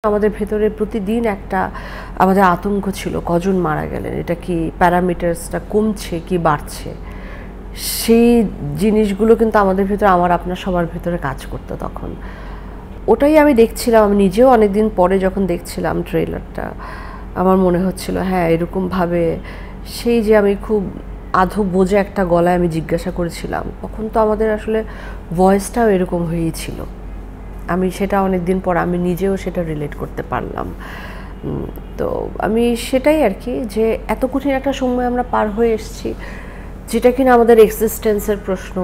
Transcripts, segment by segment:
আমাদের ভেতরে প্রতিদিন একটা আমাদের আতঙ্ক ছিল, কজন মারা গেলেন, এটা কি প্যারামিটারসটা কমছে কি বাড়ছে, সেই জিনিসগুলো কিন্তু আমাদের ভেতরে, আমার আপনার সবার ভেতরে কাজ করতো তখন। ওটাই আমি দেখছিলাম, আমি নিজেও অনেকদিন পরে যখন দেখছিলাম ট্রেলারটা, আমার মনে হচ্ছিল হ্যাঁ এরকমভাবে সেই যে আমি খুব আধো বোঝা একটা গলায় আমি জিজ্ঞাসা করেছিলাম, তখন তো আমাদের আসলে ভয়েসটাও এরকম হয়েই ছিল। আমি সেটা অনেক দিন পর আমি নিজেও সেটা রিলেট করতে পারলাম। তো আমি সেটাই আর কি, যে এত কঠিন একটা সময় আমরা পার হয়ে এসেছি, যেটা কিনা আমাদের এক্সিস্টেন্সের প্রশ্ন,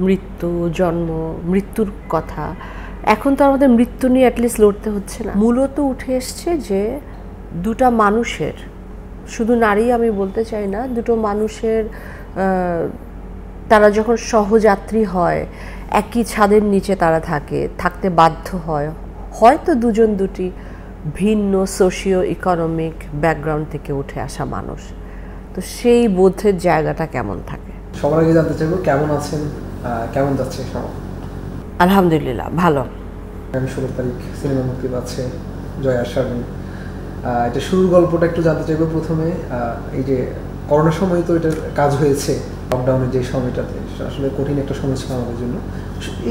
মৃত্যু, জন্ম, মৃত্যুর কথা। এখন তো আমাদের মৃত্যু নিয়ে অ্যাটলিস্ট লড়তে হচ্ছে না। মূলত উঠে এসছে যে দুটা মানুষের, শুধু নারী আমি বলতে চাই না, দুটো মানুষের তারা যখন সহযাত্রী হয়, একই ছাদের নিচে তারা থাকতে বাধ্য হয়, হয়তো দুজন দুটি ভিন্ন সোশিও ইকোনমিক ব্যাকগ্রাউন্ড থেকে উঠে আসা মানুষ। তো সেই বোধের জায়গাটা কেমন থাকে? সবার আগে জানতে চাইবো কেমন আছেন, কেমন যাচ্ছে সব? আলহামদুলিল্লাহ ভালো। 16 তারিখ সিনেমা মুক্তি পাচ্ছে জয়া শারমিন। এটা শুরুর গল্পটা একটু জানতে চাইবো প্রথমে। এই যে করোনার সময় তো এটার কাজ হয়েছে, লকডাউনের যে সময়টাতে আসলে কঠিন একটা সময় ছিল আমাদের জন্য।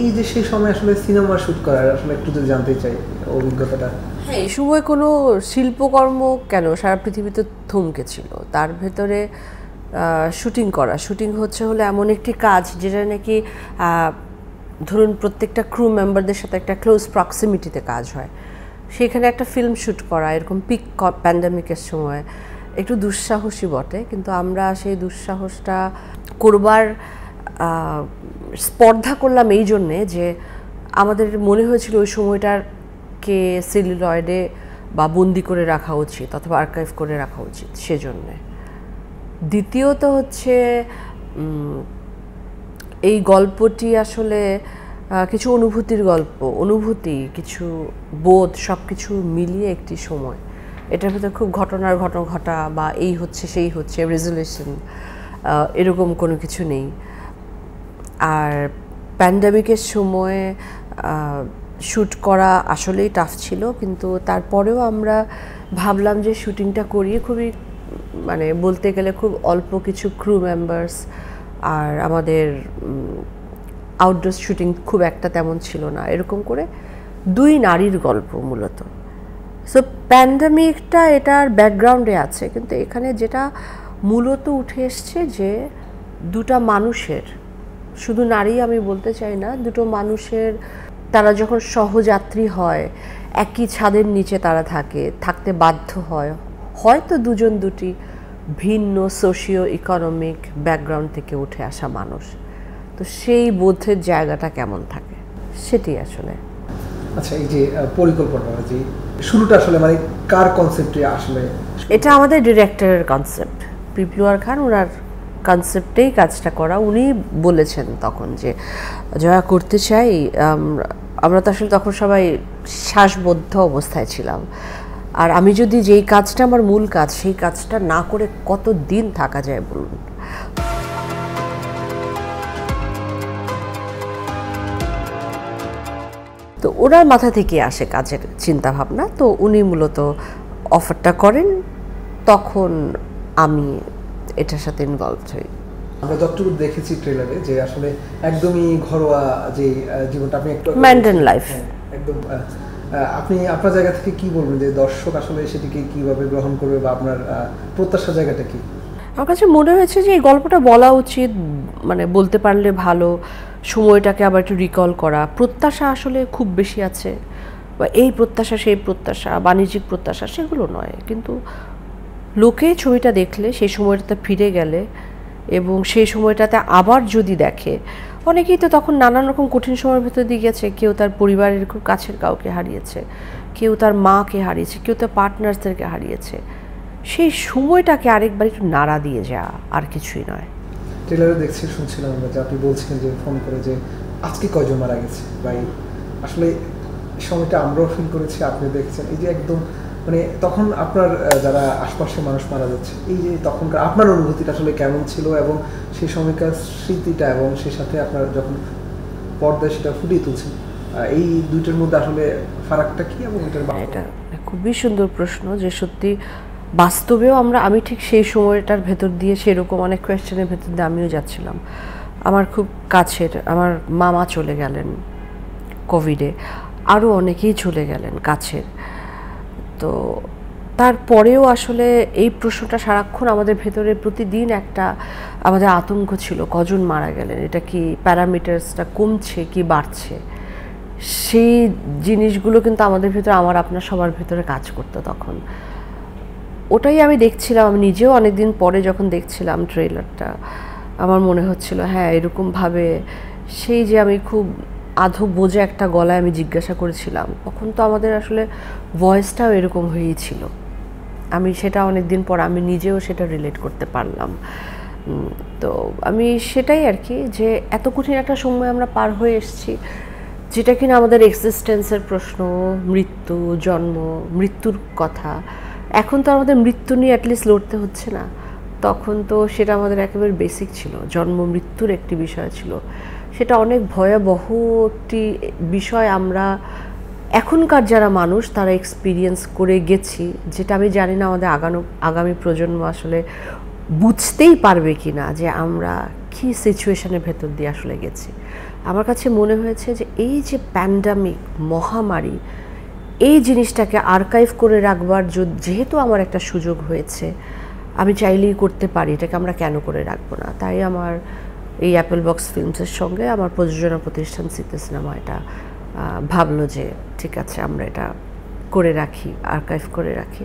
এই যে সেই সময় আসলে সিনেমা শুট করার আসলে একটু যদি জানতে চাই অভিজ্ঞতাটা। হ্যাঁ, এই সময় কোনো শিল্পকর্ম কেন সারা পৃথিবীতে থমকে ছিল, তার ভেতরে শুটিং হলে এমন একটি কাজ যেটা নাকি ধরুন প্রত্যেকটা ক্রু মেম্বারদের সাথে একটা ক্লোজ প্রক্সিমিটিতে কাজ হয়। সেখানে একটা ফিল্ম শ্যুট করা এরকম পিক প্যান্ডামিকের সময় একটু দুঃসাহসী বটে, কিন্তু আমরা সেই দুঃসাহসটা করবার স্পর্ধা করলাম এই জন্যে যে আমাদের মনে হয়েছিল ওই সময়টাকে সেলুলয়েডে বা বন্দি করে রাখা উচিত অথবা আর্কাইভ করে রাখা উচিত, সেজন্যে। দ্বিতীয়ত হচ্ছে এই গল্পটি আসলে কিছু অনুভূতির গল্প, কিছু বোধ, সব কিছু মিলিয়ে একটি সময়। এটার ভিতরে খুব ঘটা বা এই হচ্ছে সেই হচ্ছে রেজুলেশন এরকম কোনো কিছু নেই। আর প্যান্ডামিকের সময় শ্যুট করা আসলেই টাফ ছিল, কিন্তু তারপরেও আমরা ভাবলাম যে শুটিংটা করিয়ে খুবই, মানে বলতে গেলে খুব অল্প কিছু ক্রু মেম্বার্স, আর আমাদের আউটডোর শুটিং খুব একটা তেমন ছিল না, এরকম করে দুই নারীর গল্প মূলত। সো প্যান্ডামিকটা এটার ব্যাকগ্রাউন্ডে আছে, কিন্তু এখানে যেটা মূলত উঠে এসছে যে দুটা মানুষের, শুধু নারী আমি বলতে চাই না, দুটো মানুষের তারা যখন সহযাত্রী হয়, একই ছাদের নিচে তারা থাকতে বাধ্য হয়, হয়তো দুজন দুটি ভিন্ন সোশিও ইকোনমিক ব্যাকগ্রাউন্ড থেকে উঠে আসা মানুষ। তো সেই বোধের জায়গাটা কেমন থাকে সেটি আসলে। আচ্ছা, এই যে পরিকল্পনা, যে শুরুটা আসলে মানে কার কনসেপ্টে আসলে? এটা আমাদের ডিরেক্টরের কনসেপ্ট, পিপলুয়ার খান, ওনার কনসেপ্টেই কাজটা করা। উনি বলেছেন তখন যে জয়া করতে চাই। আমরা তো আসলে তখন সবাই শ্বাসবদ্ধ অবস্থায় ছিলাম, আর আমি যদি যেই কাজটা আমার মূল কাজ, সেই কাজটা না করে কত দিন থাকা যায় বলুন। তো ওনার মাথা থেকে আসে কাজের চিন্তা ভাবনা, তো উনি মূলত অফারটা করেন, তখন আমি এটার সাথে ইনভলভ হই। আমরা যতটুকু দেখেছি ট্রেলারে যে আসলে একদমই ঘরোয়া যে জীবনটা, আপনি একটু ম্যান্ডেন লাইফ একদম। আপনি আপনার জায়গা থেকে কি বলবেন যে দর্শক আসলে সেটিকে কিভাবে গ্রহণ করবে, বা আপনার প্রত্যাশার জায়গাটা কি? আমার কাছে মনে হয়েছে যে এই গল্পটা বলা উচিত, মানে বলতে পারলে ভালো, সময়টাকে আবার একটু রিকল করা। প্রত্যাশা আসলে খুব বেশি আছে, বা এই প্রত্যাশা সেই প্রত্যাশা, বাণিজ্যিক প্রত্যাশা সেগুলো নয়, কিন্তু লোকে ছবিটা দেখলে, সেই সময়টাতে ফিরে গেলে এবং সেই সময়টাতে আবার যদি দেখে, অনেকেই তো তখন নানান রকম কঠিন সময়ের ভেতর দিয়ে গেছে। কেউ তার পরিবারের খুব কাছের কাউকে হারিয়েছে, কেউ তার মাকে হারিয়েছে, কেউ তার পার্টনারদেরকে হারিয়েছে। সেই সময়টাকে আরেকবার একটু নাড়া দিয়ে যাওয়া, আর কিছুই নয়। ট্রেলারে দেখছি, শুনছিলাম আমরা যে আপনি বলছিলেন যে ফোন করে যে আজকে কয়জন মারা গেছে, ভাই আসলে সময়টা আমরাও ফিল করেছি, আপনি দেখছেন। এই যে একদম মানে তখন আপনার যারা আশপাশের মানুষ মারা যাচ্ছে, এই যে তখনকার আপনার অনুভূতিটা আসলে কেমন ছিল, এবং সেই সময়কার স্মৃতিটা, এবং সেই সাথে আপনার যখন পর্দায় সেটা ফুটিয়ে তুলছেন, এই দুইটার মধ্যে আসলে ফারাকটা কি? এবং এটা খুবই সুন্দর প্রশ্ন, যে সত্যি বাস্তবেও আমি ঠিক সেই সময়টার ভেতর দিয়ে সেরকম অনেক কোয়েশ্চেনের ভেতর দিয়ে আমিও যাচ্ছিলাম। আমার খুব কাছের আমার মামা চলে গেলেন কোভিডে, আরও অনেকেই চলে গেলেন কাছের। তো তারপরেও আসলে এই প্রশ্নটা সারাক্ষণ আমাদের ভেতরে প্রতিদিন একটা আমাদের আতঙ্ক ছিল, কজন মারা গেলেন, এটা কি প্যারামিটার্সটা কমছে কি বাড়ছে, সেই জিনিসগুলো কিন্তু আমাদের ভেতরে, আমার আপনার সবার ভেতরে কাজ করতো তখন। ওটাই আমি দেখছিলাম, আমি নিজেও অনেকদিন পরে যখন দেখছিলাম ট্রেলারটা, আমার মনে হচ্ছিল হ্যাঁ এরকমভাবে সেই যে আমি খুব আধো বোঝা একটা গলায় আমি জিজ্ঞাসা করেছিলাম, তখন তো আমাদের আসলে ভয়েসটাও এরকম হয়েই ছিল। আমি সেটা অনেকদিন পর আমি নিজেও সেটা রিলেট করতে পারলাম। তো আমি সেটাই আর কি, যে এত কঠিন একটা সময় আমরা পার হয়ে এসেছি, যেটা কিনা আমাদের এক্সিস্টেন্সের প্রশ্ন, মৃত্যু, জন্ম, মৃত্যুর কথা। এখন তো আমাদের মৃত্যু নিয়ে অ্যাটলিস্ট লড়তে হচ্ছে না, তখন তো সেটা আমাদের একেবারে বেসিক ছিল, জন্ম মৃত্যুর একটি বিষয় ছিল। সেটা অনেক ভয়াবহ একটি বিষয়, আমরা এখনকার যারা মানুষ তারা এক্সপিরিয়েন্স করে গেছি, যেটা আমি জানি না আমাদের আগামী প্রজন্ম আসলে বুঝতেই পারবে কি না যে আমরা কী সিচুয়েশনের ভেতর দিয়ে আসলে গেছি। আমার কাছে মনে হয়েছে যে এই যে প্যান্ডামিক মহামারী, এই জিনিসটাকে আর্কাইভ করে রাখবার যেহেতু আমার একটা সুযোগ হয়েছে, আমি চাইলেই করতে পারি, এটাকে আমরা কেন করে রাখবো না। তাই আমার এই অ্যাপল বক্স ফিল্মসের সঙ্গে আমার প্রযোজনা প্রতিষ্ঠান সিতে সিনেমা এটা ভাবলো যে ঠিক আছে আমরা এটা করে রাখি, আর্কাইভ করে রাখি।